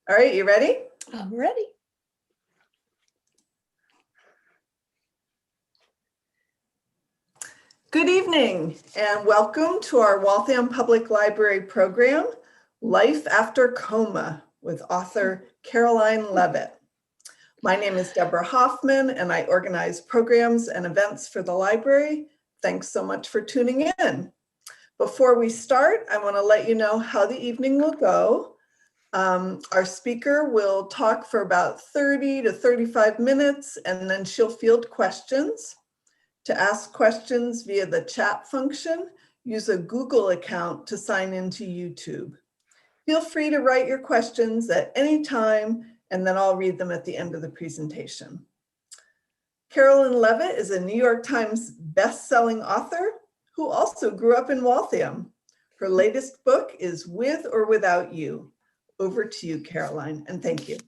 All right, you ready? I'm ready. Good evening and welcome to our Waltham Public Library program, Life After Coma, with author Caroline Leavitt. My name is Deborah Hoffman and I organize programs and events for the library. Thanks so much for tuning in. Before we start, I want to let you know how the evening will go. Our speaker will talk for about 30 to 35 minutes and then she'll field questions. To ask questions via the chat function, use a Google account to sign into YouTube. Feel free to write your questions at any time and then I'll read them at the end of the presentation. Caroline Leavitt is a New York Times best-selling author who also grew up in Waltham. Her latest book is With or Without You. Over to you, Caroline, and thank you.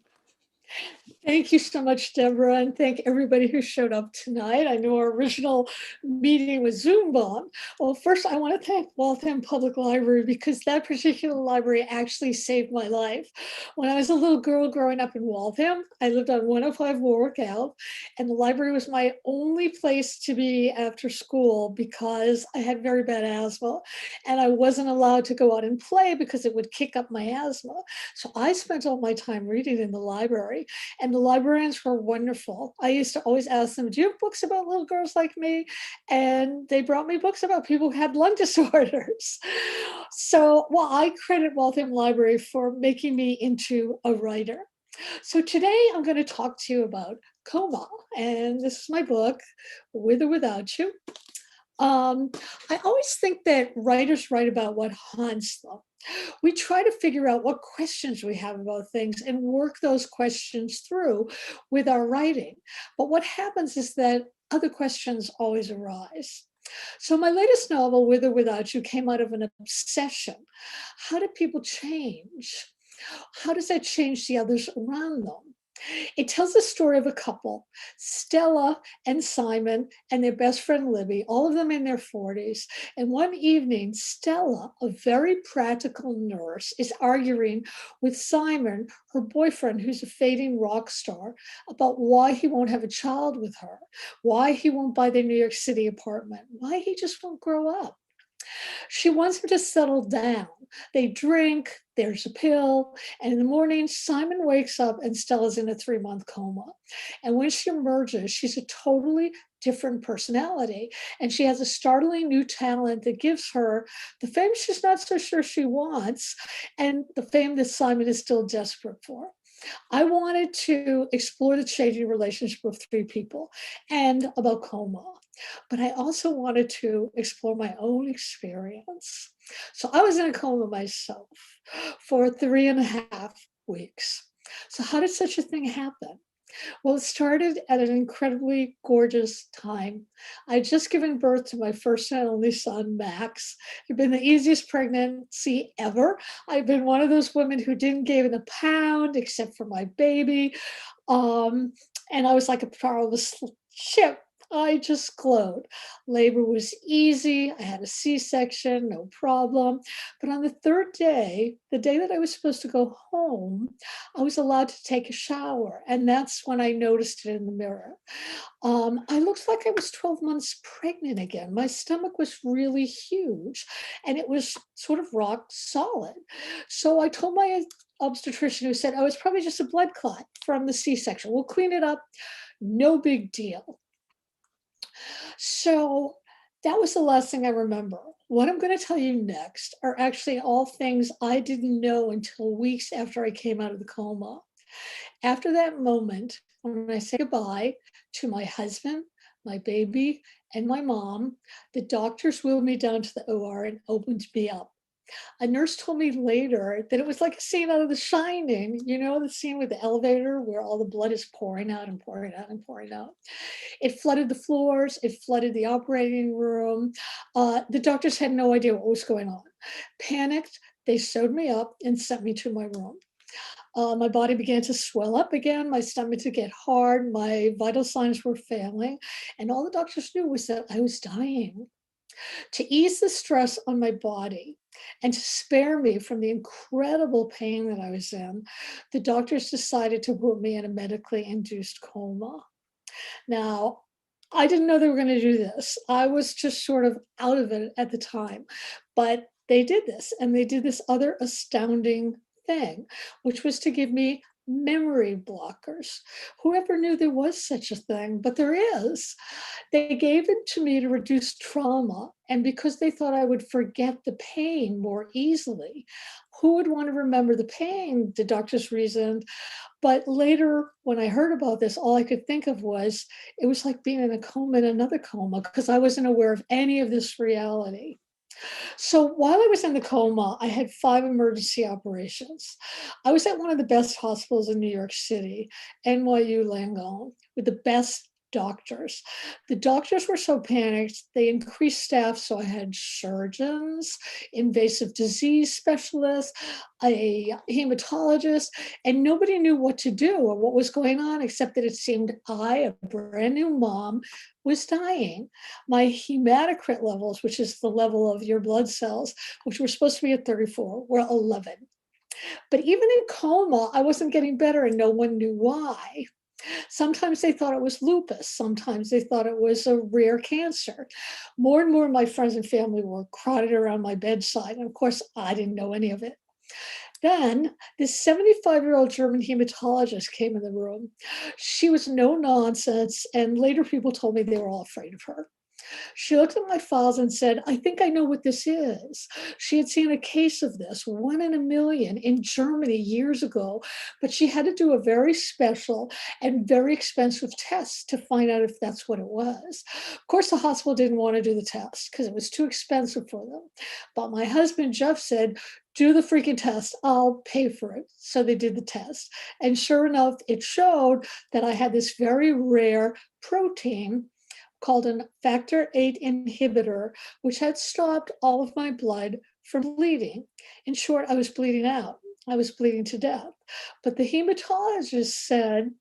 Thank you so much, Deborah, and thank everybody who showed up tonight. I know our original meeting was Zoomed on. Well, first, I want to thank Waltham Public Library because that particular library actually saved my life. When I was a little girl growing up in Waltham, I lived on 105 Warwick Ave, and the library was my only place to be after school because I had very bad asthma, and I wasn't allowed to go out and play because it would kick up my asthma. So I spent all my time reading in the library. And the librarians were wonderful. I used to always ask them, do you have books about little girls like me? And they brought me books about people who had lung disorders. So, well, I credit Waltham Library for making me into a writer. So today I'm going to talk to you about Coma. And this is my book, With or Without You. I always think that writers write about what haunts them. We try to figure out what questions we have about things and work those questions through with our writing. But what happens is that other questions always arise. So my latest novel, With or Without You, came out of an obsession. How do people change? How does that change the others around them? It tells the story of a couple, Stella and Simon, and their best friend Libby, all of them in their 40s. And one evening, Stella, a very practical nurse, is arguing with Simon, her boyfriend, who's a fading rock star, about why he won't have a child with her, why he won't buy their New York City apartment, why he just won't grow up. She wants him to settle down. They drink, there's a pill, and in the morning, Simon wakes up and Stella's in a 3-month coma. And when she emerges, she's a totally different personality. And she has a startling new talent that gives her the fame she's not so sure she wants, and the fame that Simon is still desperate for. I wanted to explore the changing relationship of 3 people and about coma. But I also wanted to explore my own experience. So I was in a coma myself for 3.5 weeks. So how did such a thing happen? Well, it started at an incredibly gorgeous time. I'd just given birth to my first and only son, Max. It'd been the easiest pregnancy ever. I've been one of those women who didn't gain a pound except for my baby. And I was like a powerless ship. I just glowed. Labor was easy. I had a C-section, no problem. But on the 3rd day, the day that I was supposed to go home, I was allowed to take a shower. And that's when I noticed it in the mirror. I looked like I was 12 months pregnant again. My stomach was really huge and it was sort of rock solid. So I told my obstetrician, who said, oh, it's probably just a blood clot from the C-section. We'll clean it up. No big deal. So that was the last thing I remember. What I'm going to tell you next are actually all things I didn't know until weeks after I came out of the coma. After that moment, when I say goodbye to my husband, my baby, and my mom, the doctors wheeled me down to the OR and opened me up. A nurse told me later that it was like a scene out of The Shining, you know, the scene with the elevator where all the blood is pouring out and pouring out and pouring out. It flooded the floors, it flooded the operating room. The doctors had no idea what was going on. Panicked, they sewed me up and sent me to my room. My body began to swell up again, my stomach to get hard, my vital signs were failing, and all the doctors knew was that I was dying. To ease the stress on my body and to spare me from the incredible pain that I was in, the doctors decided to put me in a medically induced coma. Now, I didn't know they were going to do this. I was just sort of out of it at the time. But they did this, and they did this other astounding thing, which was to give me memory blockers. Whoever knew there was such a thing, but there is. They gave it to me to reduce trauma, and because they thought I would forget the pain more easily. Who would want to remember the pain? The doctors reasoned. But later, when I heard about this, all I could think of was it was like being in a coma in another coma because I wasn't aware of any of this reality. So while I was in the coma, I had 5 emergency operations. I was at one of the best hospitals in New York City, NYU Langone, with the best doctors. The doctors were so panicked, they increased staff. So I had surgeons, invasive disease specialists, a hematologist, and nobody knew what to do or what was going on, except that it seemed I, a brand new mom, was dying. My hematocrit levels, which is the level of your blood cells, which were supposed to be at 34, were 11. But even in coma, I wasn't getting better and no one knew why. Sometimes they thought it was lupus. Sometimes they thought it was a rare cancer. More and more of my friends and family were crowded around my bedside. And of course, I didn't know any of it. Then this 75-year-old German hematologist came in the room. She was no nonsense. And later people told me they were all afraid of her. She looked at my files and said, I think I know what this is. She had seen a case of this, 1 in a million in Germany years ago, but she had to do a very special and very expensive test to find out if that's what it was. Of course, the hospital didn't want to do the test because it was too expensive for them. But my husband, Jeff, said, do the freaking test, I'll pay for it. So they did the test. And sure enough, it showed that I had this very rare protein called a factor VIII inhibitor, which had stopped all of my blood from bleeding. In short, I was bleeding out. I was bleeding to death. But the hematologist said,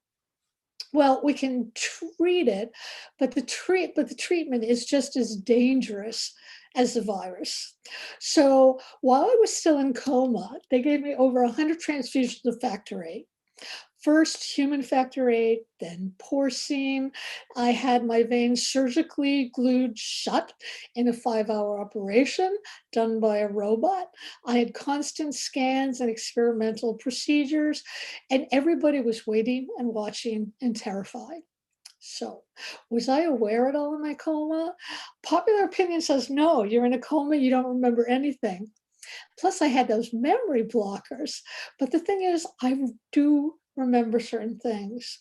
well, we can treat it, but the treatment is just as dangerous as the virus. So while I was still in coma, they gave me over 100 transfusions of factor VIII. First human factor VIII, then porcine. I had my veins surgically glued shut in a 5-hour operation done by a robot. I had constant scans and experimental procedures, and everybody was waiting and watching and terrified. So, was I aware at all in my coma? Popular opinion says no, you're in a coma, you don't remember anything. Plus, I had those memory blockers. But the thing is, I do remember certain things.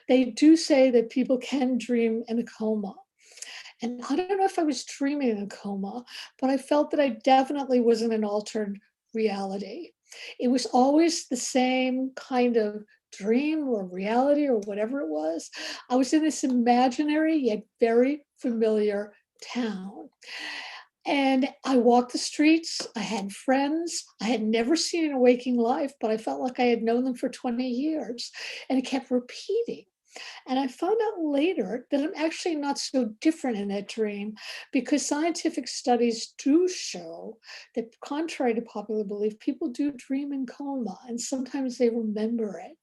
They do say that people can dream in a coma. And I don't know if I was dreaming in a coma, but I felt that I definitely was in an altered reality. It was always the same kind of dream or reality or whatever it was. I was in this imaginary yet very familiar town. And I walked the streets. I had friends. I had never seen in a waking life, but I felt like I had known them for 20 years. And it kept repeating. And I found out later that I'm actually not so different in that dream because scientific studies do show that, contrary to popular belief, people do dream in coma and sometimes they remember it.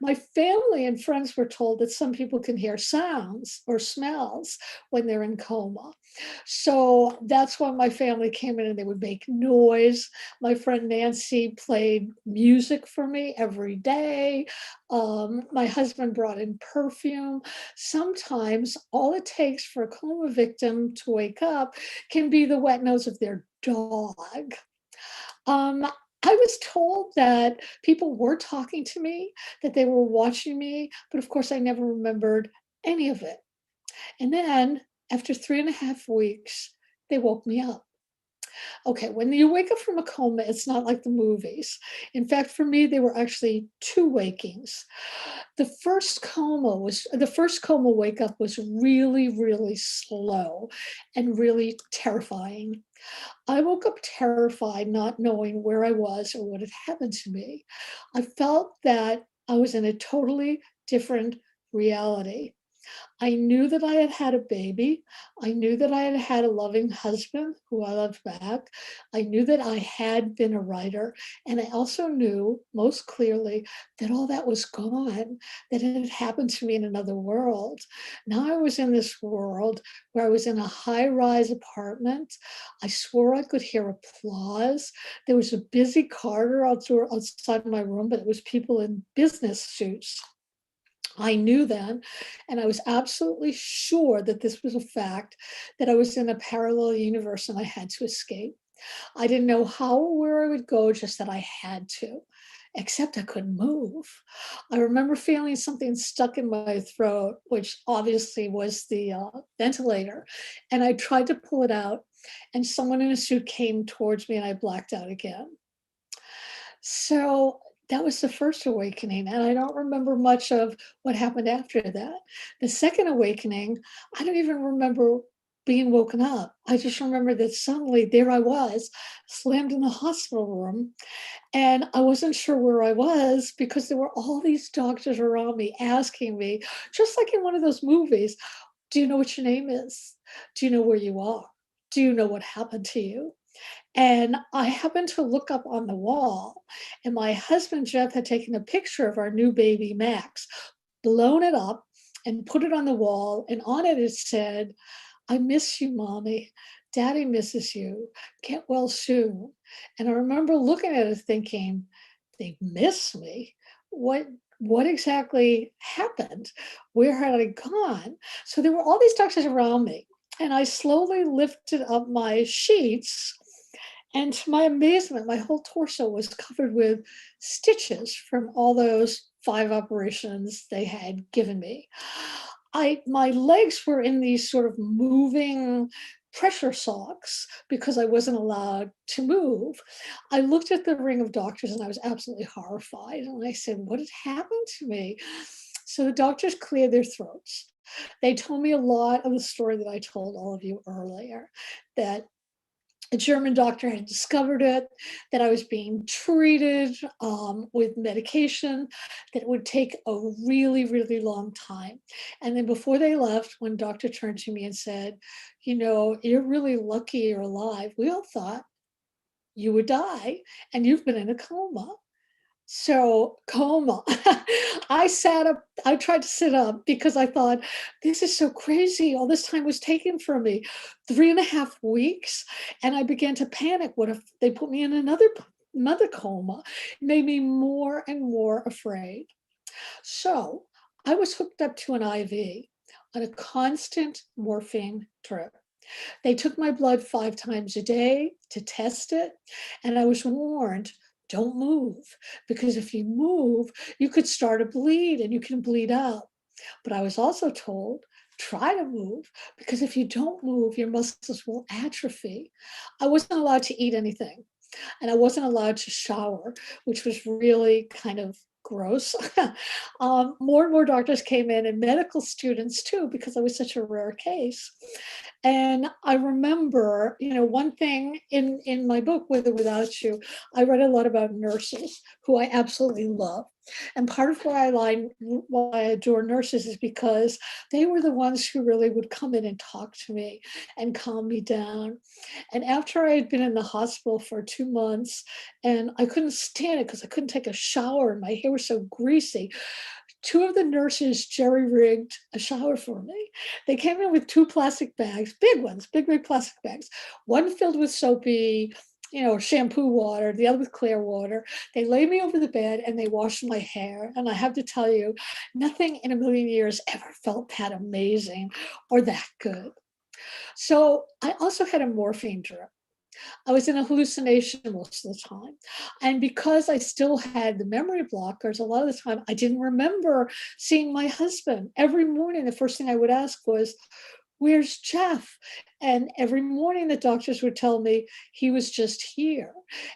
My family and friends were told that some people can hear sounds or smells when they're in coma. So that's why my family came in and they would make noise. My friend Nancy played music for me every day. My husband brought in perfume. Sometimes all it takes for a coma victim to wake up can be the wet nose of their dog. I was told that people were talking to me, that they were watching me, but of course I never remembered any of it. And then after 3.5 weeks, they woke me up. Okay, when you wake up from a coma, it's not like the movies. In fact, for me, they were actually 2 wakings. The first coma wake up was really, really slow and really terrifying. I woke up terrified, not knowing where I was or what had happened to me. I felt that I was in a totally different reality. I knew that I had had a baby. I knew that I had had a loving husband who I loved back. I knew that I had been a writer. And I also knew most clearly that all that was gone, that it had happened to me in another world. Now I was in this world where I was in a high-rise apartment. I swore I could hear applause. There was a busy corridor outside my room, but it was people in business suits. I knew then, and I was absolutely sure that this was a fact, that I was in a parallel universe and I had to escape. I didn't know how or where I would go, just that I had to, except I couldn't move. I remember feeling something stuck in my throat, which obviously was the ventilator. And I tried to pull it out, and someone in a suit came towards me and I blacked out again. So that was the first awakening, and I don't remember much of what happened after that. The second awakening, I don't even remember being woken up. I just remember that suddenly there I was, slammed in the hospital room, and I wasn't sure where I was because there were all these doctors around me asking me, just like in one of those movies, do you know what your name is? Do you know where you are? Do you know what happened to you? And I happened to look up on the wall, and my husband, Jeff, had taken a picture of our new baby, Max, blown it up and put it on the wall. And on it, it said, I miss you, mommy. Daddy misses you. Get well soon. And I remember looking at it thinking, they miss me. What exactly happened? Where had I gone? So there were all these doctors around me. And I slowly lifted up my sheets, and to my amazement, my whole torso was covered with stitches from all those 5 operations they had given me. My legs were in these sort of moving pressure socks because I wasn't allowed to move. I looked at the ring of doctors and I was absolutely horrified. And I said, what had happened to me? So the doctors cleared their throats. They told me a lot of the story that I told all of you earlier, that a German doctor had discovered it, that I was being treated with medication, that it would take a really, really long time. And then before they left, one doctor turned to me and said, you know, you're really lucky you're alive. We all thought you would die, and you've been in a coma. So coma. I sat up, I tried to sit up because I thought, this is so crazy. All this time was taken from me, 3.5 weeks. And I began to panic. What if they put me in another coma? It made me more and more afraid. So I was hooked up to an IV on a constant morphine drip. They took my blood 5 times a day to test it. And I was warned, don't move, because if you move, you could start to bleed and you can bleed out. But I was also told, try to move, because if you don't move, your muscles will atrophy. I wasn't allowed to eat anything, and I wasn't allowed to shower, which was really kind of gross. More and more doctors came in, and medical students too, because I was such a rare case. And I remember, you know, one thing in my book, With or Without You, I read a lot about nurses who I absolutely love. And part of why I adore nurses is because they were the ones who really would come in and talk to me and calm me down. And after I had been in the hospital for 2 months and I couldn't stand it because I couldn't take a shower and my hair was so greasy, 2 of the nurses jerry-rigged a shower for me. They came in with 2 plastic bags, big ones, big plastic bags, one filled with soapy, you know, shampoo water, the other with clear water. They laid me over the bed and they washed my hair. And I have to tell you, nothing in a million years ever felt that amazing or that good. So I also had a morphine drip. I was in a hallucination most of the time. And because I still had the memory blockers, a lot of the time I didn't remember seeing my husband. Every morning, the first thing I would ask was, where's Jeff? And every morning the doctors would tell me he was just here.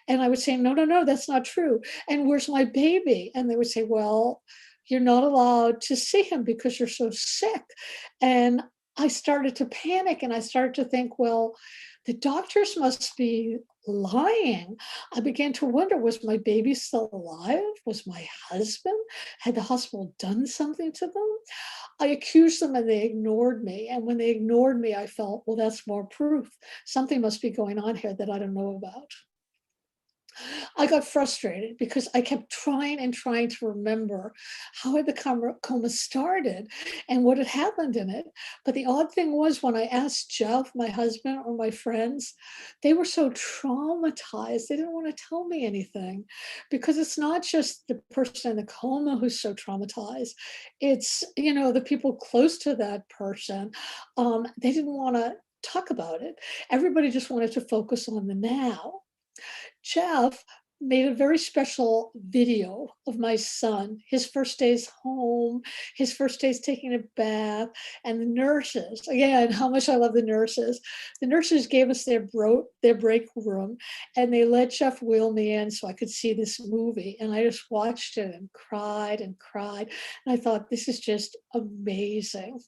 And I would say, no, that's not true. And where's my baby? And they would say, well, you're not allowed to see him because you're so sick. And I started to panic and I started to think, well, the doctors must be lying. I began to wonder, was my baby still alive? Was my husband? Had the hospital done something to them? I accused them and they ignored me. And when they ignored me, I felt, well, that's more proof. Something must be going on here that I don't know about. I got frustrated because I kept trying and trying to remember how had the coma started and what had happened in it. But the odd thing was when I asked Jeff, my husband, or my friends, they were so traumatized. They didn't want to tell me anything because it's not just the person in the coma who's so traumatized. It's, the people close to that person. They didn't want to talk about it. Everybody just wanted to focus on the now. Jeff made a very special video of my son, his first days home, his first days taking a bath, and the nurses. Again, how much I love the nurses. The nurses gave us their break room, and they let Jeff wheel me in so I could see this movie. And I just watched it and cried and cried. And I thought, this is just amazing.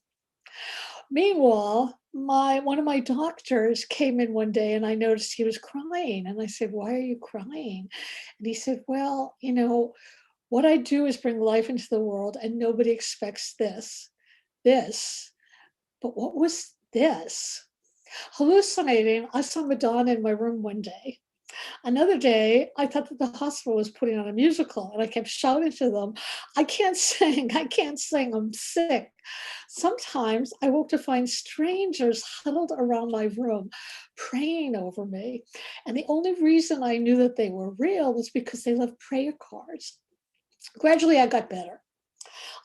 Meanwhile, one of my doctors came in one day and I noticed he was crying. And I said, why are you crying? And he said, well, what I do is bring life into the world and nobody expects this. But what was this? Hallucinating, I saw Madonna in my room one day. Another day, I thought that the hospital was putting on a musical, and I kept shouting to them, I can't sing, I'm sick. Sometimes I woke to find strangers huddled around my room, praying over me. And the only reason I knew that they were real was because they left prayer cards. Gradually, I got better.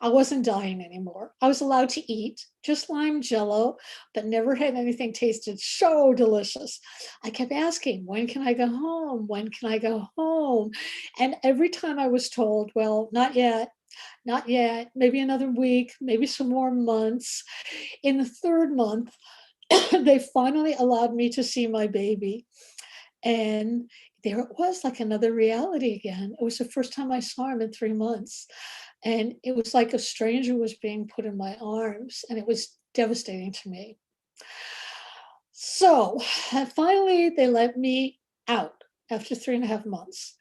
I wasn't dying anymore. I was allowed to eat, just lime jello, but never had anything tasted so delicious. I kept asking, when can I go home? When can I go home? And every time I was told, well, not yet, maybe another week, maybe some more months. In the third month, they finally allowed me to see my baby. And there it was, like another reality again. It was the first time I saw him in 3 months. And it was like a stranger was being put in my arms, and it was devastating to me. So finally, they let me out after 3.5 months,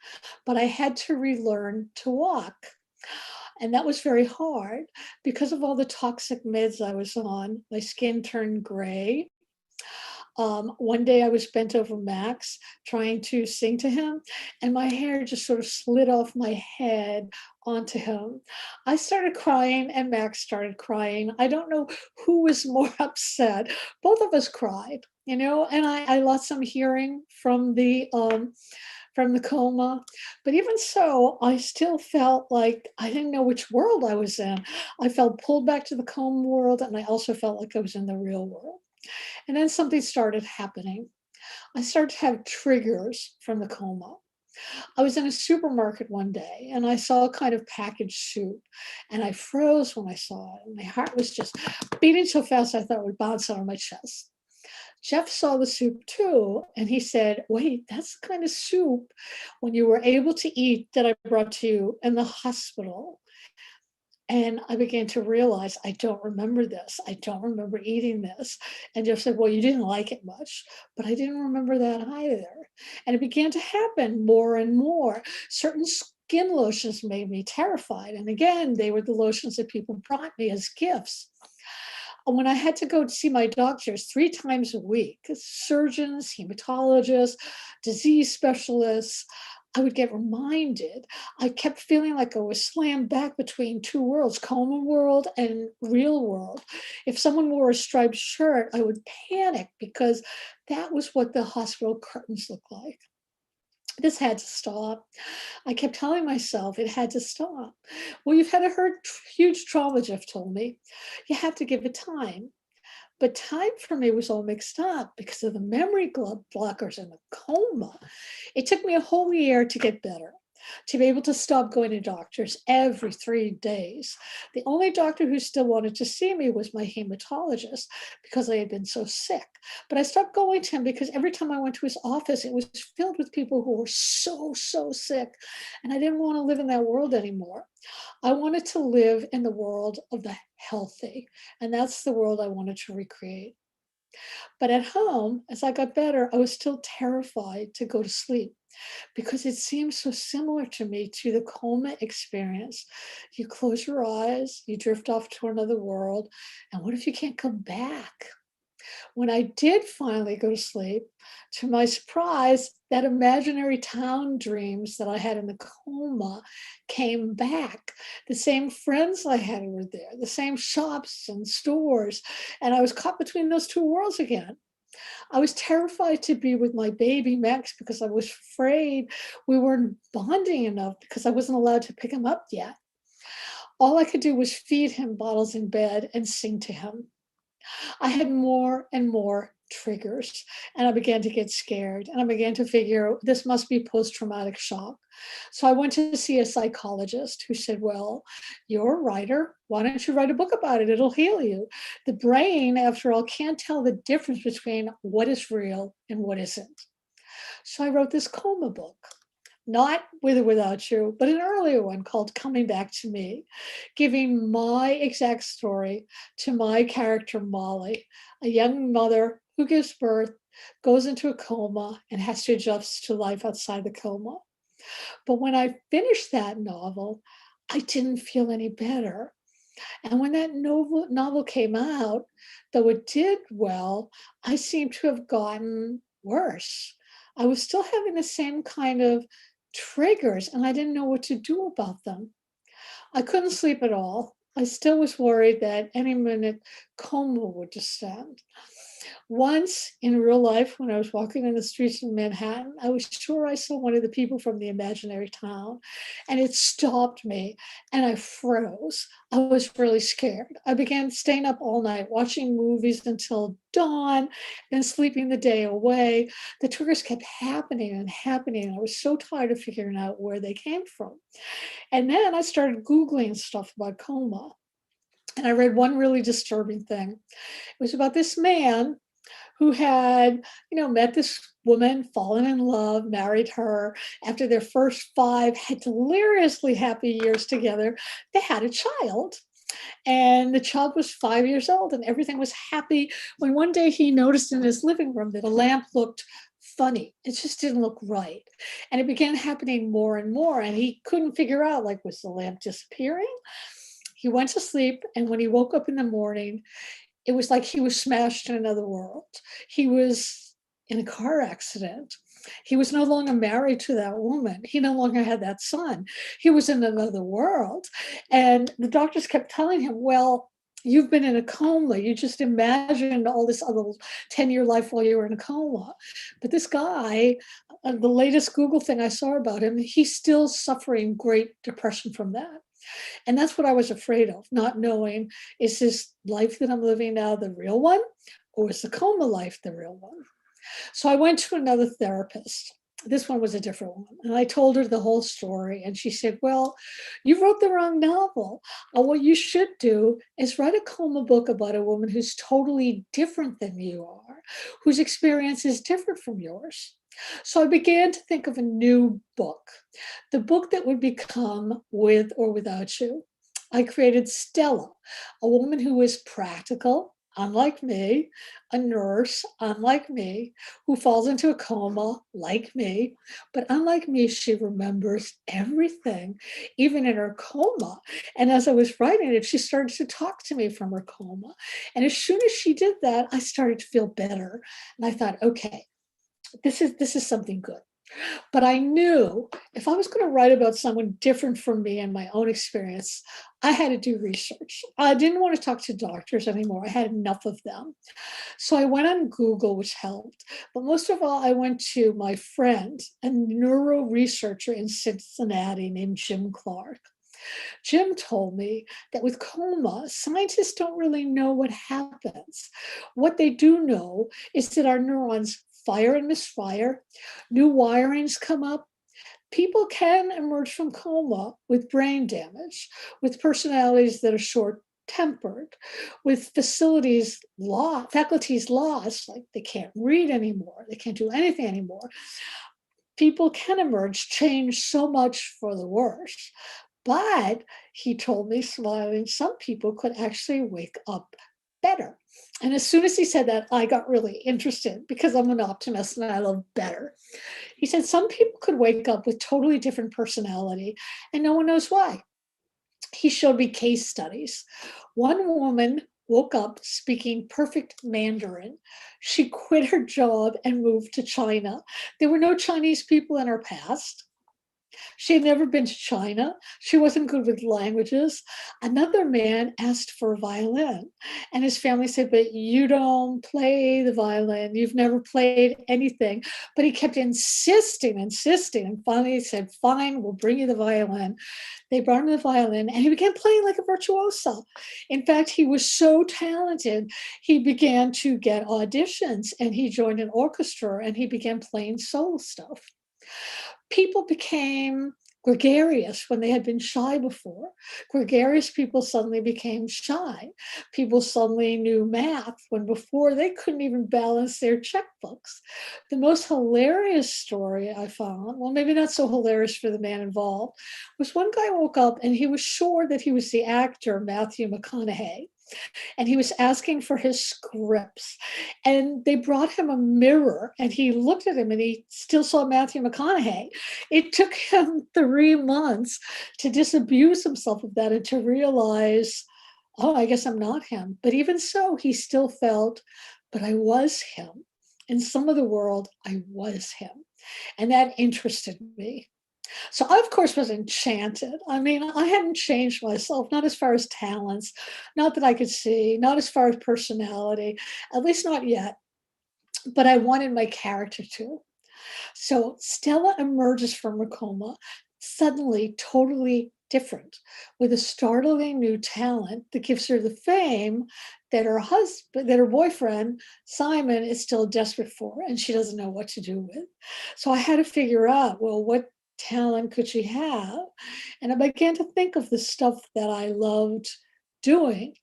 but I had to relearn to walk. And that was very hard because of all the toxic meds I was on. My skin turned gray. One day I was bent over Max trying to sing to him, and my hair just sort of slid off my head onto him. I started crying and Max started crying. I don't know who was more upset. Both of us cried, and I lost some hearing from the coma. But even so, I still felt like I didn't know which world I was in. I felt pulled back to the coma world, and I also felt like I was in the real world. And then something started happening. I started to have triggers from the coma. I was in a supermarket one day and I saw a kind of packaged soup, and I froze when I saw it. And my heart was just beating so fast I thought it would bounce out of my chest. Jeff saw the soup too, and he said, wait, that's the kind of soup when you were able to eat that I brought to you in the hospital. And I began to realize, I don't remember this. I don't remember eating this. And Jeff said, well, you didn't like it much, but I didn't remember that either. And it began to happen more and more. Certain skin lotions made me terrified. And again, they were the lotions that people brought me as gifts. And when I had to go to see my doctors 3 times a week, surgeons, hematologists, disease specialists, I would get reminded. I kept feeling like I was slammed back between 2 worlds, coma world and real world. If someone wore a striped shirt, I would panic because that was what the hospital curtains looked like. This had to stop. I kept telling myself it had to stop. Well, you've had a huge trauma, Jeff told me. You have to give it time. But time for me was all mixed up because of the memory blockers and the coma. It took me a whole year to get better, to be able to stop going to doctors every 3 days. The only doctor who still wanted to see me was my hematologist because I had been so sick. But I stopped going to him because every time I went to his office, it was filled with people who were so sick. And I didn't want to live in that world anymore. I wanted to live in the world of the healthy. And that's the world I wanted to recreate. But at home, as I got better, I was still terrified to go to sleep because it seems so similar to me to the coma experience. You close your eyes, you drift off to another world, and what if you can't come back? When I did finally go to sleep, to my surprise, that imaginary town dreams that I had in the coma came back. The same friends I had were there, the same shops and stores, and I was caught between those two worlds again. I was terrified to be with my baby Max because I was afraid we weren't bonding enough because I wasn't allowed to pick him up yet. All I could do was feed him bottles in bed and sing to him. I had more and more triggers, and I began to get scared, and I began to figure this must be post-traumatic shock. So I went to see a psychologist who said, well, you're a writer. Why don't you write a book about it? It'll heal you. The brain, after all, can't tell the difference between what is real and what isn't. So I wrote this Coma book. Not With or Without You, but an earlier one called Coming Back to Me, giving my exact story to my character, Molly, a young mother who gives birth, goes into a coma, and has to adjust to life outside the coma. But when I finished that novel, I didn't feel any better. And when that novel came out, though it did well, I seemed to have gotten worse. I was still having the same kind of triggers, and I didn't know what to do about them. I couldn't sleep at all. I still was worried that any minute coma would descend. Once in real life, when I was walking in the streets of Manhattan, I was sure I saw one of the people from the imaginary town, and it stopped me, and I froze. I was really scared. I began staying up all night, watching movies until dawn, then sleeping the day away. The triggers kept happening and happening. I was so tired of figuring out where they came from. And then I started Googling stuff about coma. And I read one really disturbing thing. It was about this man who had, met this woman, fallen in love, married her. After their first 5 had deliriously happy years together, they had a child. And the child was 5 years old and everything was happy when one day he noticed in his living room that a lamp looked funny. It just didn't look right. And it began happening more and more. And he couldn't figure out, like, was the lamp disappearing? He went to sleep. And when he woke up in the morning, it was like he was smashed in another world. He was in a car accident. He was no longer married to that woman. He no longer had that son. He was in another world. And the doctors kept telling him, well, you've been in a coma. You just imagined all this other 10-year life while you were in a coma. But this guy, the latest Google thing I saw about him, he's still suffering great depression from that. And that's what I was afraid of, not knowing, is this life that I'm living now the real one, or is the coma life the real one? So I went to another therapist. This one was a different one. And I told her the whole story. And she said, well, you wrote the wrong novel. What you should do is write a coma book about a woman who's totally different than you are, whose experience is different from yours. So I began to think of a new book, the book that would become With or Without You. I created Stella, a woman who is practical, unlike me, a nurse, unlike me, who falls into a coma, like me. But unlike me, she remembers everything, even in her coma. And as I was writing it, she started to talk to me from her coma. And as soon as she did that, I started to feel better. And I thought, okay, this is something good. But I knew if I was going to write about someone different from me and my own experience, I had to do research. I didn't want to talk to doctors anymore. I had enough of them. So I went on Google, which helped. But most of all, I went to my friend, a neuro researcher in Cincinnati named Jim Clark. Jim told me that with coma, scientists don't really know what happens. What they do know is that our neurons fire and misfire, new wirings come up. People can emerge from coma with brain damage, with personalities that are short-tempered, with faculties lost, like they can't read anymore, they can't do anything anymore. People can emerge, change so much for the worse. But he told me, smiling, some people could actually wake up better. And as soon as he said that, I got really interested because I'm an optimist and I love better. He said some people could wake up with totally different personality and no one knows why. He showed me case studies. One woman woke up speaking perfect Mandarin. She quit her job and moved to China. There were no Chinese people in her past. She had never been to China. She wasn't good with languages. Another man asked for a violin, and his family said, "But you don't play the violin. You've never played anything." But he kept insisting, insisting. And finally he said, "Fine, we'll bring you the violin." They brought him the violin, and he began playing like a virtuoso. In fact, he was so talented, he began to get auditions, and he joined an orchestra, and he began playing soul stuff. People became gregarious when they had been shy before. Gregarious people suddenly became shy. People suddenly knew math when before they couldn't even balance their checkbooks. The most hilarious story I found, well, maybe not so hilarious for the man involved, was one guy woke up and he was sure that he was the actor Matthew McConaughey. And he was asking for his scripts. And they brought him a mirror and he looked at him and he still saw Matthew McConaughey. It took him 3 months to disabuse himself of that and to realize, oh, I guess I'm not him. But even so, he still felt, but I was him. In some of the world, I was him. And that interested me. So I, of course, was enchanted. I mean, I hadn't changed myself, not as far as talents, not that I could see, not as far as personality, at least not yet. But I wanted my character to. So Stella emerges from her coma, suddenly totally different, with a startling new talent that gives her the fame that her husband, that her boyfriend, Simon, is still desperate for, and she doesn't know what to do with. So I had to figure out, well, what talent could she have? And I began to think of the stuff that I loved doing.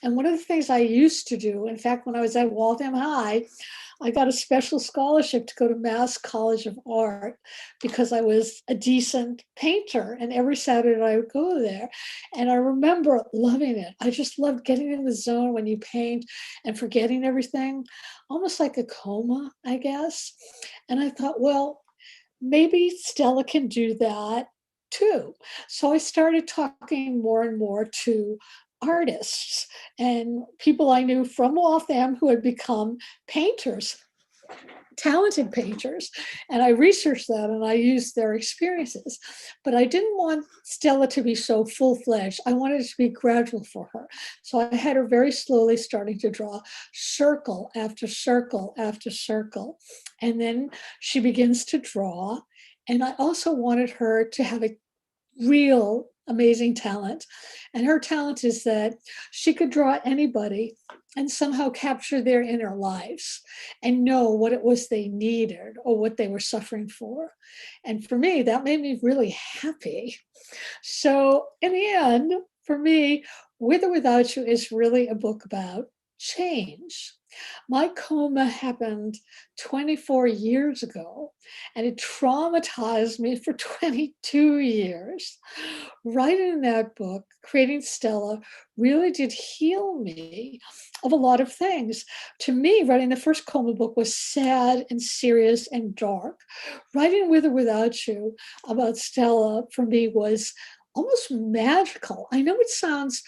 And one of the things I used to do, in fact, when I was at Waltham High, I got a special scholarship to go to Mass College of Art because I was a decent painter. And every Saturday I would go there. And I remember loving it. I just loved getting in the zone when you paint and forgetting everything, almost like a coma, I guess. And I thought, well, maybe Stella can do that too. So I started talking more and more to artists and people I knew from Waltham who had become painters, talented painters. And I researched that and I used their experiences. But I didn't want Stella to be so full-fledged. I wanted it to be gradual for her. So I had her very slowly starting to draw circle after circle after circle. And then she begins to draw. And I also wanted her to have a real amazing talent. And her talent is that she could draw anybody and somehow capture their inner lives and know what it was they needed or what they were suffering for. And for me, that made me really happy. So in the end, for me, With or Without You is really a book about change. My coma happened 24 years ago, and it traumatized me for 22 years. Writing that book, creating Stella, really did heal me of a lot of things. To me, writing the first Coma book was sad and serious and dark. Writing With or Without You about Stella for me was almost magical. I know it sounds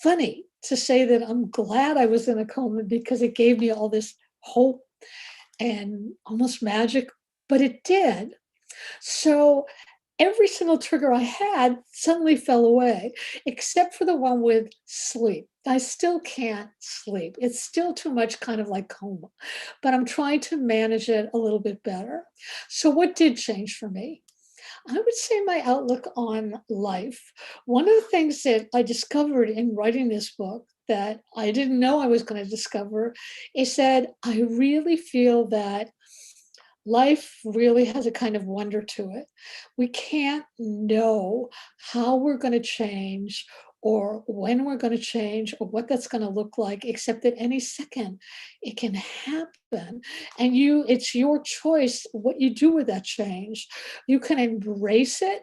funny to say that I'm glad I was in a coma because it gave me all this hope and almost magic, but it did. So every single trigger I had suddenly fell away, except for the one with sleep. I still can't sleep. It's still too much kind of like coma, but I'm trying to manage it a little bit better. So what did change for me? I would say my outlook on life. One of the things that I discovered in writing this book that I didn't know I was going to discover is that I really feel that life really has a kind of wonder to it. We can't know how we're going to change or when we're going to change or what that's going to look like, except that any second it can happen. And it's your choice what you do with that change. You can embrace it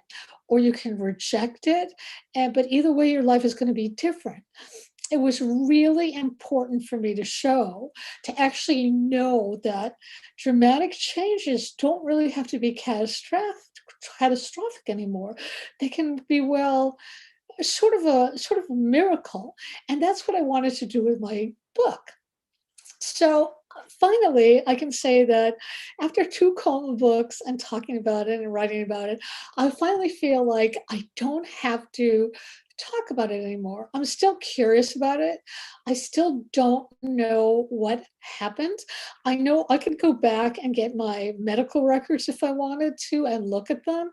or you can reject it. But either way, your life is going to be different. it was really important for me to show, to actually know that dramatic changes don't really have to be catastrophic anymore. They can be, well, sort of a miracle. And that's what I wanted to do with my book. So finally, I can say that after 2 Coma books and talking about it and writing about it, I finally feel like I don't have to talk about it anymore. I'm still curious about it. I still don't know what happened. I know I could go back and get my medical records if I wanted to and look at them,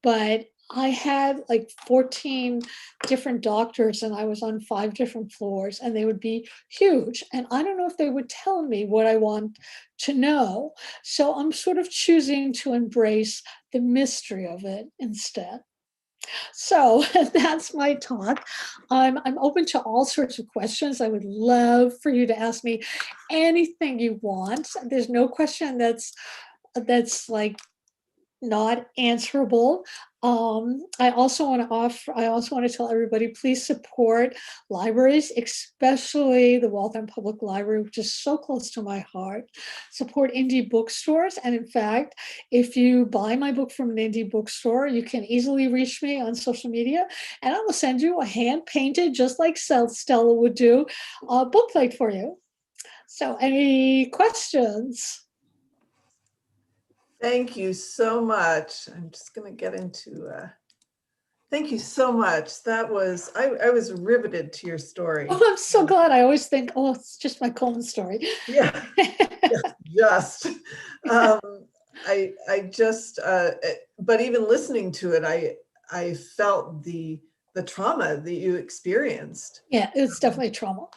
but I had like 14 different doctors and I was on 5 different floors and they would be huge. And I don't know if they would tell me what I want to know. So I'm sort of choosing to embrace the mystery of it instead. So that's my talk. I'm open to all sorts of questions. I would love for you to ask me anything you want. There's no question that's like not answerable. I also want to tell everybody, please support libraries, especially the Waltham Public Library, which is so close to my heart. Support indie bookstores. And in fact, if you buy my book from an indie bookstore, you can easily reach me on social media and I will send you a hand-painted, just like Stella would do, bookplate for you. So any questions? Thank you so much. I'm just going to get into, thank you so much. That was, I was riveted to your story. Oh, I'm so glad. I always think, oh, it's just my Coma story. Yeah, just. I just, but even listening to it, I felt the trauma that you experienced. Yeah, it's definitely trauma.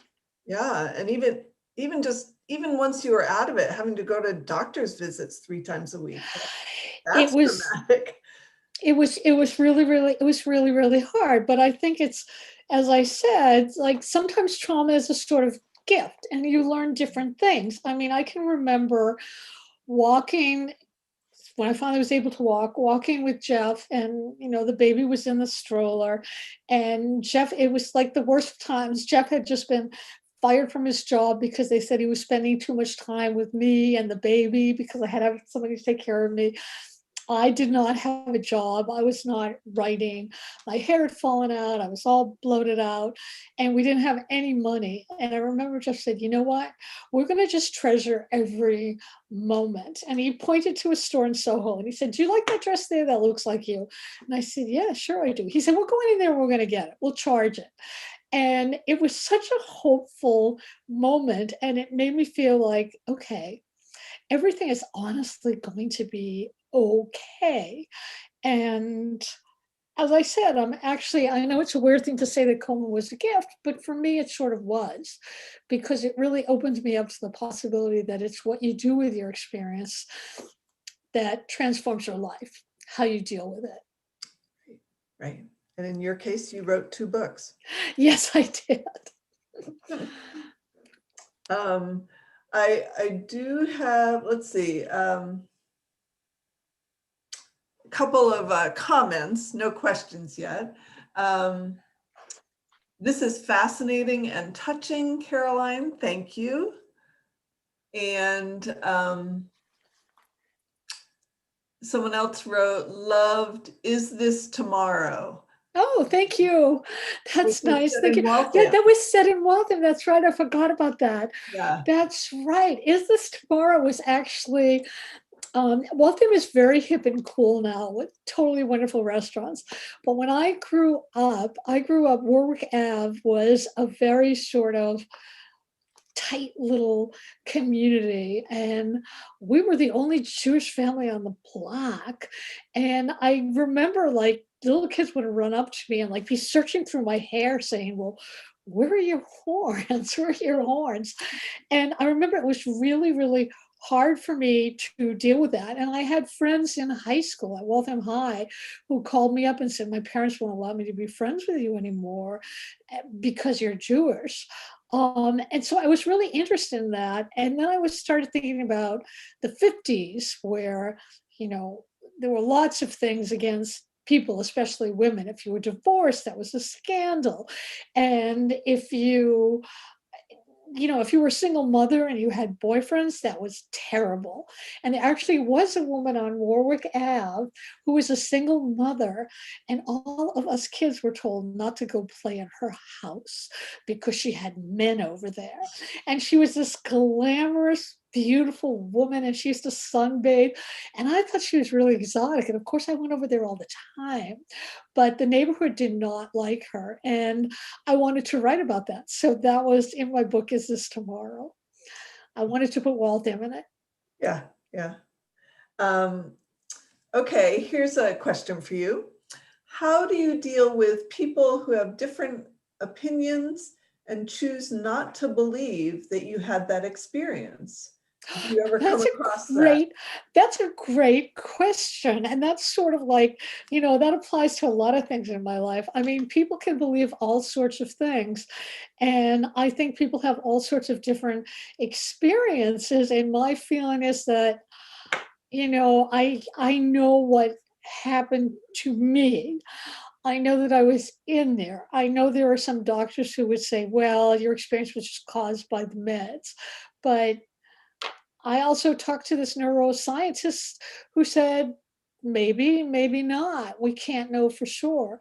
Yeah, and even once you were out of it, having to go to doctor's visits 3 times a week. That's dramatic. It was really hard. But I think it's, as I said, like sometimes trauma is a sort of gift and you learn different things. I mean, I can remember walking when I finally was able to walking with Jeff, and the baby was in the stroller, and Jeff, it was like the worst times. Jeff had just been fired from his job because they said he was spending too much time with me and the baby because I had to have somebody to take care of me. I did not have a job. I was not writing. My hair had fallen out. I was all bloated out and we didn't have any money. And I remember Jeff said, you know what? We're going to just treasure every moment. And he pointed to a store in Soho and he said, do you like that dress there? That looks like you. And I said, yeah, sure I do. He said, we're going in there and we're going to get it. We'll charge it. And it was such a hopeful moment. And it made me feel like, okay, everything is honestly going to be okay. And as I said, I know it's a weird thing to say that Coma was a gift, but for me, it sort of was, because it really opened me up to the possibility that it's what you do with your experience that transforms your life, how you deal with it. Right. And in your case, you wrote 2 books. Yes, I did. I do have, let's see, a couple of comments, no questions yet. This is fascinating and touching, Caroline, thank you. And someone else wrote, loved, is this tomorrow? Oh, thank you. That's nice. Thank you. Yeah, that was said in Waltham. That's right. I forgot about that. Yeah. That's right. Is this tomorrow was actually, Waltham is very hip and cool now with totally wonderful restaurants. But when I grew up, Warwick Ave was a very sort of tight little community, and we were the only Jewish family on the block. And I remember like little kids would run up to me and like be searching through my hair saying, well, where are your horns? Where are your horns? And I remember it was really hard for me to deal with that. And I had friends in high school at Waltham High who called me up and said, my parents won't allow me to be friends with you anymore because you're Jewish. And so I was really interested in that. And then I started thinking about the 50s where, there were lots of things against people, especially women. If you were divorced, that was a scandal. And if you if you were a single mother and you had boyfriends, that was terrible. And there actually was a woman on Warwick Ave who was a single mother, and all of us kids were told not to go play in her house because she had men over there. And she was this glamorous, beautiful woman, and she used to sunbathe. And I thought she was really exotic. And of course, I went over there all the time. But the neighborhood did not like her. And I wanted to write about that. So that was in my book, Is This Tomorrow? I wanted to put Waltham in it. Yeah, yeah. Okay, here's a question for you. How do you deal with people who have different opinions and choose not to believe that you had that experience? Do you ever come across that? That's a great question. And that's sort of like, that applies to a lot of things in my life. I mean, people can believe all sorts of things. And I think people have all sorts of different experiences. And my feeling is that, I know what happened to me. I know that I was in there. I know there are some doctors who would say, well, your experience was just caused by the meds. But I also talked to this neuroscientist who said, maybe, maybe not. We can't know for sure.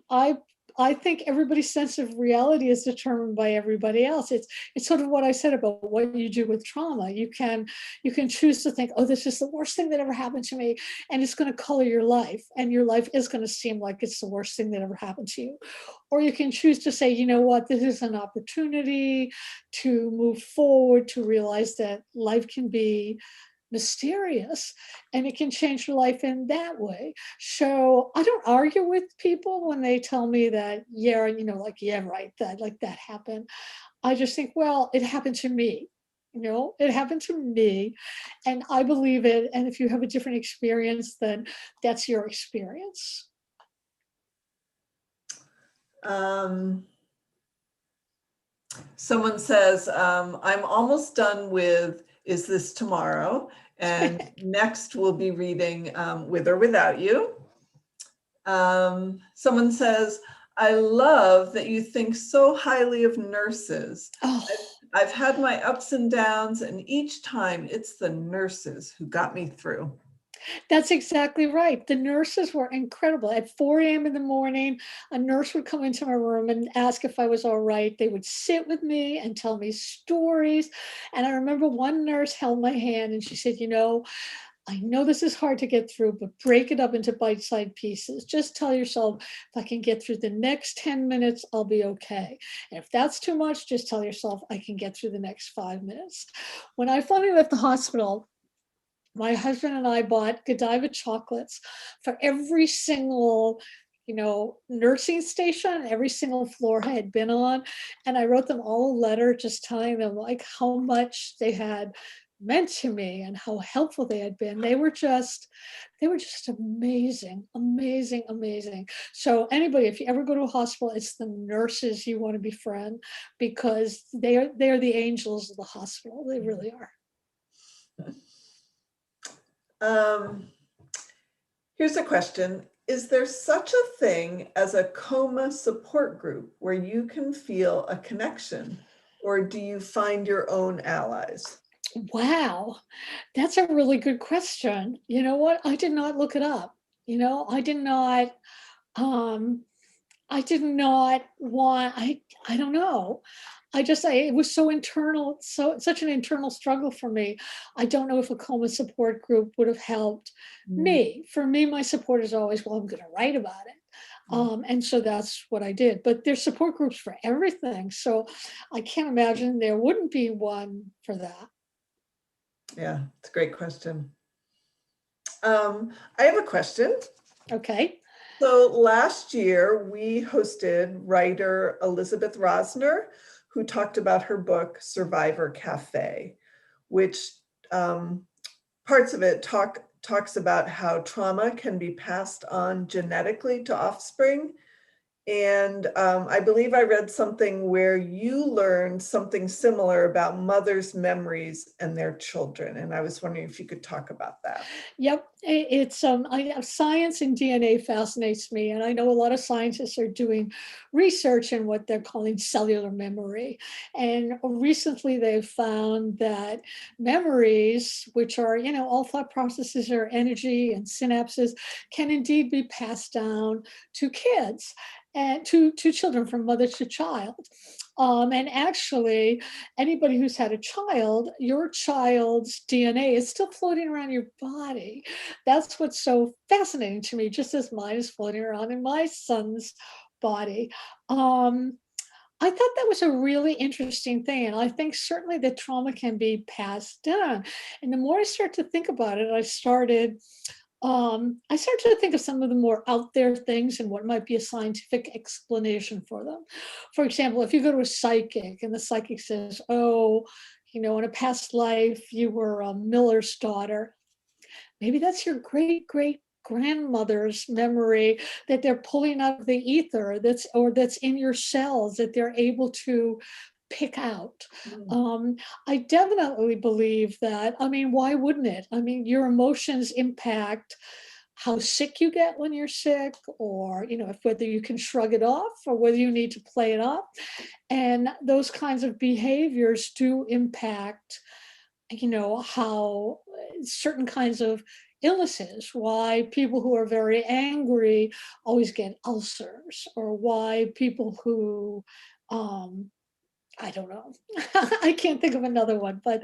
I I think everybody's sense of reality is determined by everybody else. It's sort of what I said about what you do with trauma. You can choose to think, oh, this is the worst thing that ever happened to me, and it's going to color your life, and your life is going to seem like it's the worst thing that ever happened to you. Or you can choose to say, you know what, this is an opportunity to move forward, to realize that life can be mysterious and it can change your life in that way. So I don't argue with people when they tell me that, yeah, like, yeah, right, that happened. I just think, well, it happened to me. It happened to me and I believe it. And if you have a different experience, then that's your experience. Someone says, I'm almost done with Is This Tomorrow? And next we'll be reading With or Without You. Someone says, I love that you think so highly of nurses. Oh. I've had my ups and downs, and each time it's the nurses who got me through. That's exactly right. The nurses were incredible. At 4 a.m. in the morning, a nurse would come into my room and ask if I was all right. They would sit with me and tell me stories. And I remember one nurse held my hand and she said, I know this is hard to get through, but break it up into bite-sized pieces. Just tell yourself, if I can get through the next 10 minutes, I'll be okay. And if that's too much, just tell yourself, I can get through the next 5 minutes. When I finally left the hospital, my husband and I bought Godiva chocolates for every single, nursing station, every single floor I had been on. And I wrote them all a letter just telling them like how much they had meant to me and how helpful they had been. They were just amazing, amazing, amazing. So anybody, if you ever go to a hospital, it's the nurses you want to befriend because they are the angels of the hospital. They really are. Here's a question. Is there such a thing as a coma support group where you can feel a connection, or do you find your own allies? Wow, that's a really good question. You know what? I did not look it up. I did not want, I don't know. It was so internal, such an internal struggle for me. I don't know if a coma support group would have helped me. For me, my support is always, well, I'm going to write about it. And so that's what I did. But there's support groups for everything. So I can't imagine there wouldn't be one for that. Yeah, it's a great question. I have a question. Okay. So last year we hosted writer Elizabeth Rosner, who talked about her book, Survivor Cafe, which parts of it talks about how trauma can be passed on genetically to offspring. And I believe I read something where you learned something similar about mothers' memories and their children. And I was wondering if you could talk about that. Yep, it's science and DNA fascinates me, and I know a lot of scientists are doing research in what they're calling cellular memory. And recently, they've found that memories, which are all thought processes or energy and synapses, can indeed be passed down to kids and to children from mother to child. And actually, anybody who's had a child, your child's DNA is still floating around your body. That's what's so fascinating to me, just as mine is floating around in my son's body. Um, I thought that was a really interesting thing. And I think certainly that trauma can be passed down. And the more I start to think about it, I started to think of some of the more out there things and what might be a scientific explanation for them. For example, if you go to a psychic and the psychic says, oh, in a past life, you were a miller's daughter, maybe that's your great great grandmother's memory that they're pulling out of the ether that's in your cells that they're able to pick out. Mm. I definitely believe that. I mean, why wouldn't it? I mean, your emotions impact how sick you get when you're sick, or if whether you can shrug it off or whether you need to play it up. And those kinds of behaviors do impact how certain kinds of illnesses, why people who are very angry always get ulcers, or why people who I don't know. I can't think of another one, but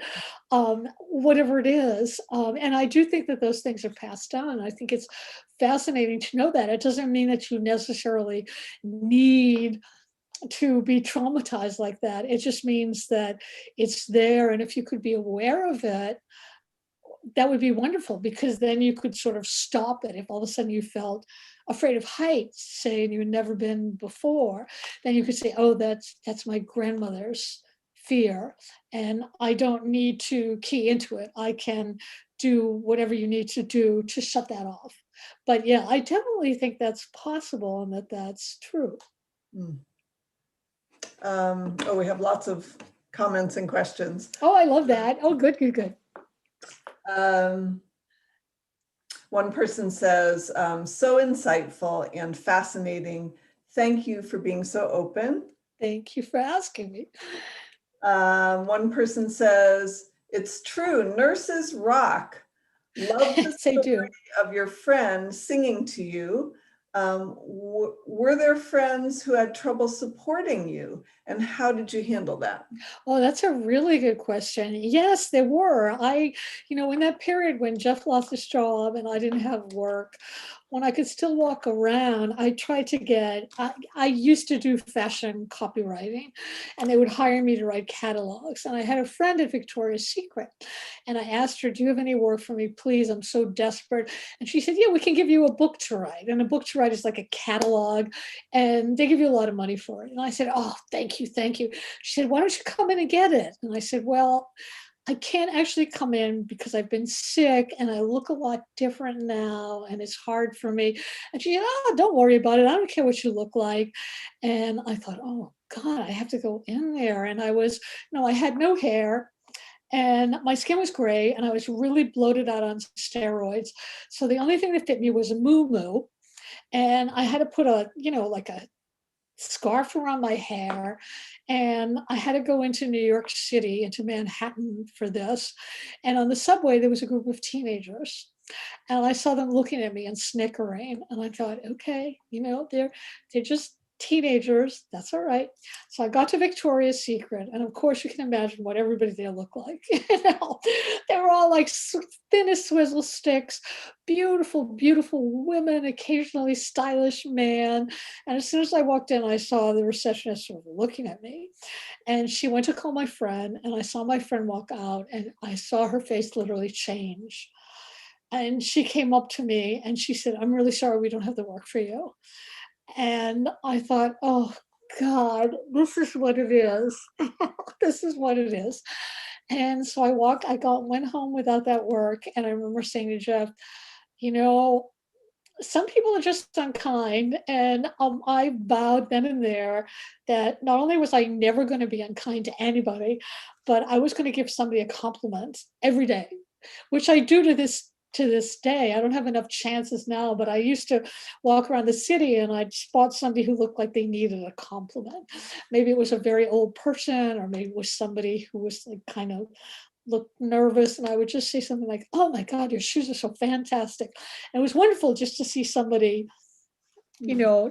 whatever it is. And I do think that those things are passed down. I think it's fascinating to know that. It doesn't mean that you necessarily need to be traumatized like that. It just means that it's there. And if you could be aware of it, that would be wonderful, because then you could sort of stop it. If all of a sudden you felt afraid of heights, say, and you had never been before, then you could say, oh, that's my grandmother's fear, and I don't need to key into it. I can do whatever you need to do to shut that off. But yeah, I definitely think that's possible and that that's true. Mm. We have lots of comments and questions. Oh, I love that. Oh, good, good, good. One person says, so insightful and fascinating. Thank you for being so open. Thank you for asking me. One person says, it's true, nurses rock. Love the They do. story of your friend singing to you. Were there friends who had trouble supporting you, and how did you handle that? Oh, that's a really good question. Yes, there were. In that period when Jeff lost his job and I didn't have work, when I could still walk around, I used to do fashion copywriting, and they would hire me to write catalogs. And I had a friend at Victoria's Secret, and I asked her, do you have any work for me, please? I'm so desperate. And she said, yeah, we can give you a book to write. And a book to write is like a catalog, and they give you a lot of money for it. And I said, oh, thank you, thank you. She said, why don't you come in and get it? And I said, well, I can't actually come in because I've been sick and I look a lot different now and it's hard for me. And she said, oh, don't worry about it. I don't care what you look like. And I thought, oh God, I have to go in there. And I had no hair and my skin was gray and I was really bloated out on steroids. So the only thing that fit me was a muumuu. And I had to put like a scarf around my hair, and I had to go into New York City, into Manhattan for this. And on the subway, there was a group of teenagers, and I saw them looking at me and snickering. And I thought, okay, they're just teenagers. That's all right. So I got to Victoria's Secret, and of course, you can imagine what everybody there looked like. They were all like thin as swizzle sticks, beautiful, beautiful women, occasionally stylish man. And as soon as I walked in, I saw the receptionist sort of looking at me, and she went to call my friend, and I saw my friend walk out, and I saw her face literally change. And she came up to me and she said, I'm really sorry, we don't have the work for you. And I thought, oh God, this is what it is. This is what it is. And so went home without that work. And I remember saying to Jeff, some people are just unkind, and I vowed then and there that not only was I never going to be unkind to anybody, but I was going to give somebody a compliment every day, which I do to this day. I don't have enough chances now, but I used to walk around the city and I'd spot somebody who looked like they needed a compliment. Maybe it was a very old person, or maybe it was somebody who was like kind of looked nervous, and I would just say something like, "Oh my God, your shoes are so fantastic." And it was wonderful just to see somebody,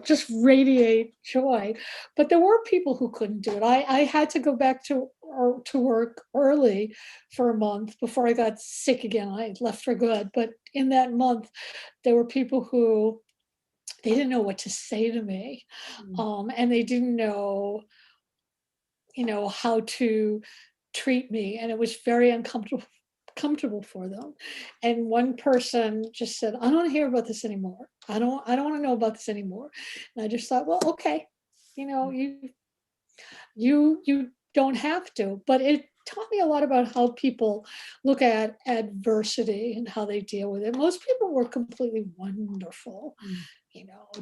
just radiate joy. But there were people who couldn't do it. I had to go back to work early for a month before I got sick again. I left for good. But in that month, there were people who they didn't know what to say to me, and they didn't know, how to treat me, and it was very uncomfortable for them. And one person just said, "I don't want to hear about this anymore. I don't want to know about this anymore." And I just thought, well, okay, you don't have to. But it taught me a lot about how people look at adversity and how they deal with it. Most people were completely wonderful,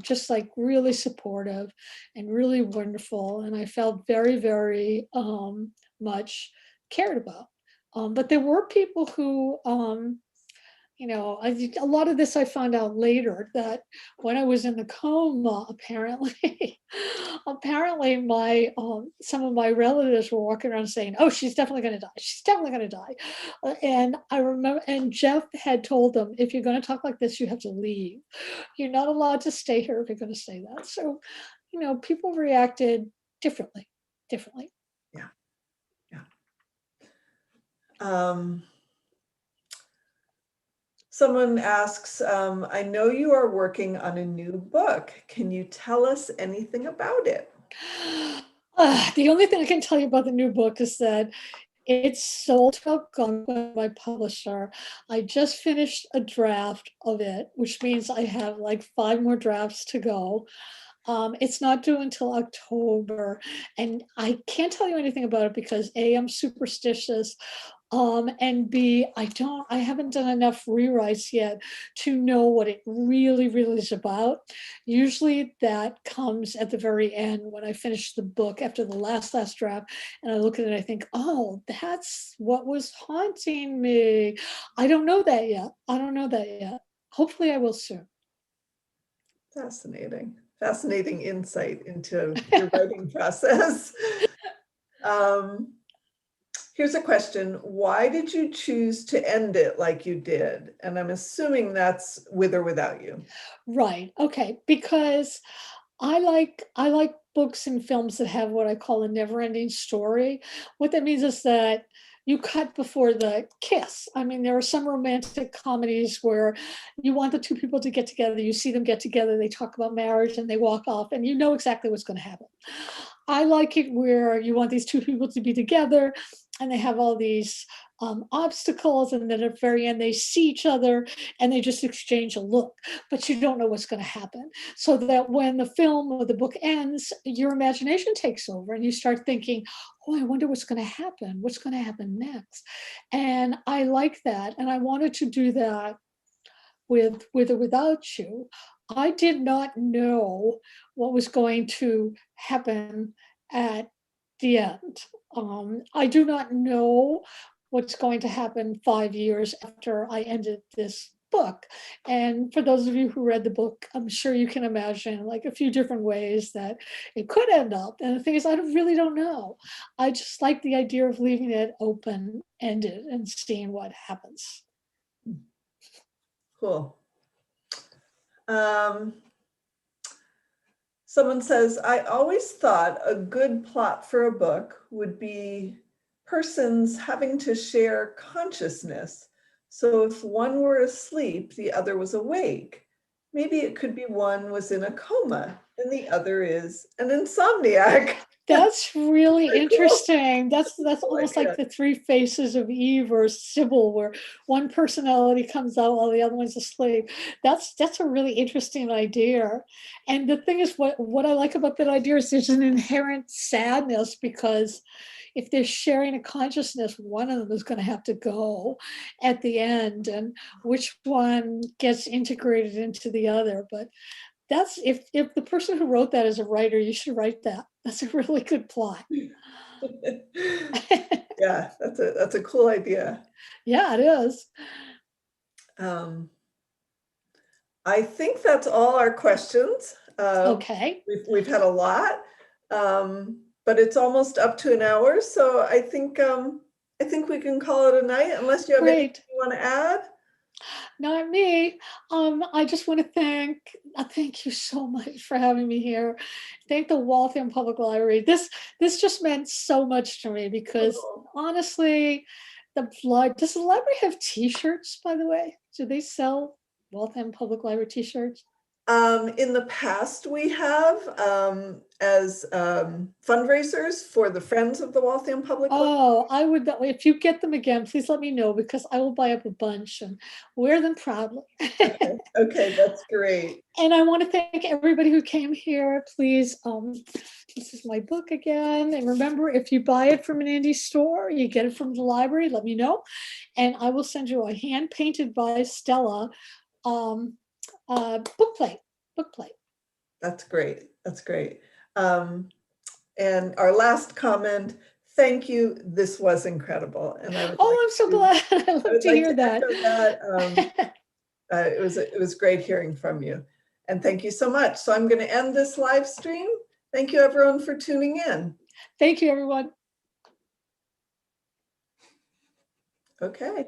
just like really supportive and really wonderful. And I felt very, very much cared about. But there were people who, a lot of this I found out later, that when I was in the coma, apparently, apparently my some of my relatives were walking around saying, "Oh, she's definitely going to die. She's definitely going to die." And I remember, and Jeff had told them, "If you're going to talk like this, you have to leave. You're not allowed to stay here if you're going to say that." So, people reacted differently, differently. Yeah. Yeah. Someone asks, I know you are working on a new book. Can you tell us anything about it? The only thing I can tell you about the new book is that it's sold to my publisher. I just finished a draft of it, which means I have like 5 more drafts to go. It's not due until October, and I can't tell you anything about it because A, I'm superstitious, and B, I haven't done enough rewrites yet to know what it really, really is about. Usually that comes at the very end when I finish the book after the last draft, and I look at it and I think, oh, that's what was haunting me. I don't know that yet. I don't know that yet. Hopefully I will soon. Fascinating. Fascinating insight into your writing process. Here's a question. Why did you choose to end it like you did? And I'm assuming that's with or without you. Right. Okay. Because I like books and films that have what I call a never-ending story. What that means is that you cut before the kiss. I mean, there are some romantic comedies where you want the two people to get together, you see them get together, they talk about marriage and they walk off, and you know exactly what's going to happen. I like it where you want these two people to be together and they have all these obstacles, and then at the very end they see each other and they just exchange a look, but you don't know what's going to happen. So that when the film or the book ends, your imagination takes over and you start thinking, oh, I wonder what's going to happen. What's going to happen next? And I like that. And I wanted to do that with or without you. I did not know what was going to happen at the end. I do not know what's going to happen 5 years after I ended this book. And for those of you who read the book, I'm sure you can imagine like a few different ways that it could end up. And the thing is, really don't know. I just like the idea of leaving it open ended and seeing what happens. Cool. Someone says, I always thought a good plot for a book would be persons having to share consciousness. So if one were asleep, the other was awake. Maybe it could be one was in a coma and the other is an insomniac. That's really Very cool. interesting. That's Cool almost idea. like the three faces of Eve or Sybil, where one personality comes out while the other one's asleep. That's a really interesting idea. And the thing is, what I like about that idea is there's an inherent sadness, because if they're sharing a consciousness, one of them is going to have to go at the end, and which one gets integrated into the other. But that's, if the person who wrote that is a writer, you should write that. That's a really good plot. Yeah, that's a cool idea. Yeah, it is. Um, I think that's all our questions. Okay, We've had a lot, but it's almost up to an hour, so I think we can call it a night unless you have anything great. you want to add. Not me. I just want to thank you so much for having me here. Thank the Waltham Public Library. This just meant so much to me, because honestly, does the library have T-shirts, by the way? Do they sell Waltham Public Library T-shirts? In the past, we have as fundraisers for the Friends of the Waltham Public Library. Oh, I would, if you get them again, please let me know, because I will buy up a bunch and wear them proudly. Okay, that's great. And I want to thank everybody who came here. Please, this is my book again. And remember, if you buy it from an indie store, you get it from the library, let me know. And I will send you a hand painted by Stella book plate. That's great. That's great. And our last comment, thank you. This was incredible. And I would Oh, I'm so glad. I love to hear that. It was great hearing from you. And thank you so much. So I'm going to end this live stream. Thank you, everyone, for tuning in. Thank you, everyone. Okay.